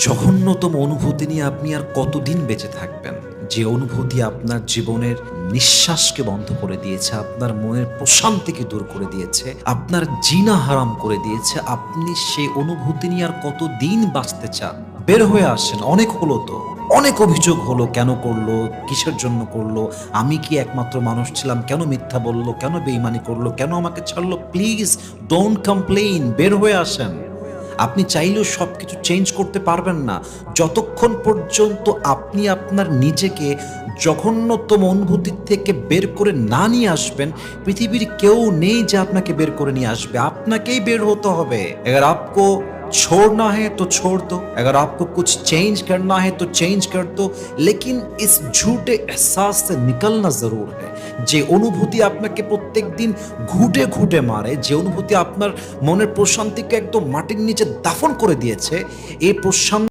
জঘন্যতম অনুভূতি নিয়ে আপনি আর কতদিন বেঁচে থাকবেন? যে অনুভূতি আপনার জীবনের নিঃশ্বাসকে বন্ধ করে দিয়েছে, আপনার মনের প্রশান্তিকে দূর করে দিয়েছে, আপনার জিনা হারাম করে দিয়েছে, আপনি সেই অনুভূতি নিয়ে আর কতদিন বাঁচতে চান? বের হয়ে আসেন, অনেক হলো তো। অনেক অভিযোগ হলো, কেন করলো? কিসের জন্য করলো? আমি কি একমাত্র মানুষ ছিলাম? কেন মিথ্যা বলল? কেন বেঈমানি করলো? কেন আমাকে ছাড়লো? প্লিজ ডোন্ট কমপ্লেইন, বের হয়ে আসেন। আপনি চাইলেও সবকিছু চেঞ্জ করতে পারবেন না। যতক্ষণ পর্যন্ত আপনি আপনার নিজেকে জঘন্যতম অনুভূতির থেকে বের করে না নিয়ে আসবেন, পৃথিবীর কেউ নেই যে আপনাকে বের করে নিয়ে আসবে। আপনাকেই বের হতে হবে। अगर आपको छोड़ना है तो छोड़ दो, अगर आपको कुछ चेंज करना है तो चेंज कर दो, लेकिन इस झूठे एहसास से निकलना ज़रूर है। যে অনুভূতি আপনাকে প্রত্যেকদিন ঘুঁটে ঘুঁটে মারে, যে অনুভূতি আপনার মনের প্রশান্তিকে একদম মাটির নিচে দাফন করে দিয়েছে, এই প্রশান্তি